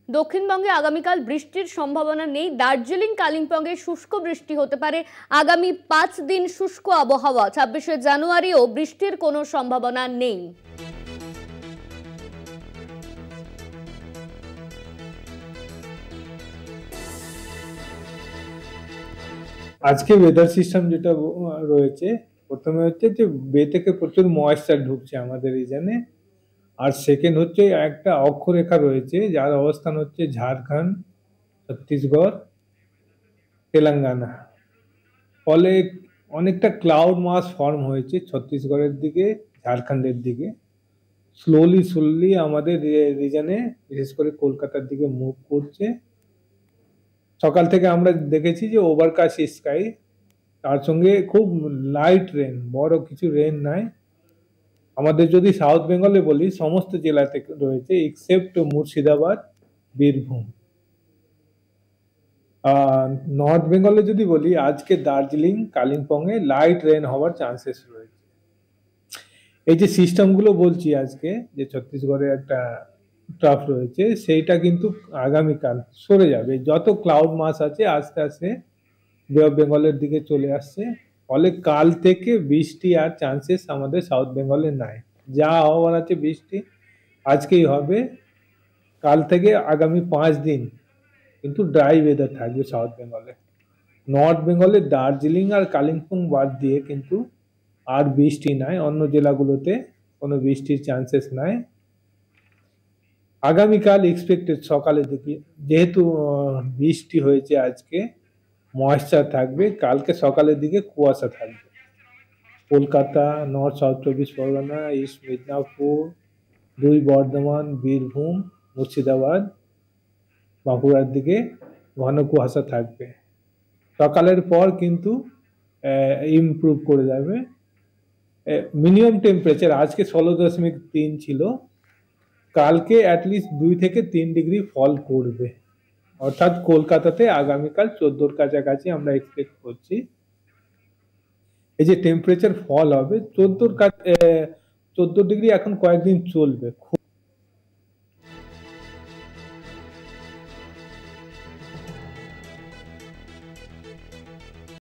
দক্ষিণবঙ্গে আগামীকাল বৃষ্টির সম্ভাবনা নেই। দার্জিলিং কালিম্পংয়ে শুষ্ক বৃষ্টি হতে পারে। আগামী 5 দিন শুষ্ক আবহাওয়া। 26শে জানুয়ারিও বৃষ্টির কোনো সম্ভাবনা নেই। আজকে ওয়েদার সিস্টেম যেটা রয়েছে, প্রথমে হচ্ছে যে বে থেকে প্রচুর ময়েশ্চার ঢুকছে আমাদের রিজনে। আর সেকেন্ড হচ্ছে একটা অক্ষরেখা রয়েছে যার অবস্থান হচ্ছে ঝাড়খণ্ড, ছত্তিশগড়, তেলেঙ্গানা। ফলে অনেকটা ক্লাউড মাস ফর্ম হয়েছে ছত্তিশগড়ের দিকে, ঝাড়খণ্ডের দিকে। স্লোলি আমাদের রিজনে, বিশেষ করে কলকাতার দিকে মুভ করছে। সকাল থেকে আমরা দেখেছি যে ওভারকাস্ট স্কাই, তার সঙ্গে খুব লাইট রেন, বড় কিছু রেন নাই। আমাদের যদি সাউথ বেঙ্গলে বলি, সমস্ত জেলাতে রয়েছে এক্সেপ্ট মুর্শিদাবাদ, বীরভূম। নর্থ বেঙ্গলে যদি বলি, আজকে দার্জিলিং কালিম্পংয়ে লাইট রেন হওয়ার চান্সেস রয়েছে। এই যে সিস্টেমগুলো বলছি আজকে, যে ছত্তিশগড়ে একটা ট্রাফ রয়েছে, সেইটা কিন্তু আগামীকাল সরে যাবে। যত ক্লাউড মাস আছে আস্তে আস্তে বে অফ বেঙ্গলের দিকে চলে আসছে। ফলে কাল থেকে বৃষ্টি আর চান্সেস আমাদের সাউথ বেঙ্গলে নাই। যা হওয়ার আছে বৃষ্টি আজকেই হবে। কাল থেকে আগামী 5 দিন কিন্তু ড্রাই ওয়েদার থাকবে সাউথ বেঙ্গলে। নর্থ বেঙ্গলে দার্জিলিং আর কালিম্পং বাদ দিয়ে কিন্তু আর বৃষ্টি নাই। অন্য জেলাগুলোতে কোনো বৃষ্টির চান্সেস নাই। আগামীকাল এক্সপেক্টেড সকালের দিকে, যেহেতু বৃষ্টি হয়েছে আজকে, ময়েশ্চার থাকবে। কালকে সকালের দিকে কুয়াশা থাকবে। Kolkata, north south 24 Pargana, east Midnapore, 2 Bardhaman, Birbhum, Murshidabad, বাঁকুড়ার দিকে ঘন কুয়াশা থাকবে। সকালের পর কিন্তু ইমপ্রুভ করে যাবে। মিনিমাম টেম্পারেচার আজকে 16.3 ছিল, কালকে অ্যাটলিস্ট 2 থেকে 3 ডিগ্রি ফল করবে। অর্থাৎ কলকাতাতে আগামীকাল 14-র কাছাকাছি আমরা এক্সপেক্ট করছি। এই যে টেম্পারেচার ফল হবে 14 ডিগ্রি, এখন কয়েকদিন চলবে।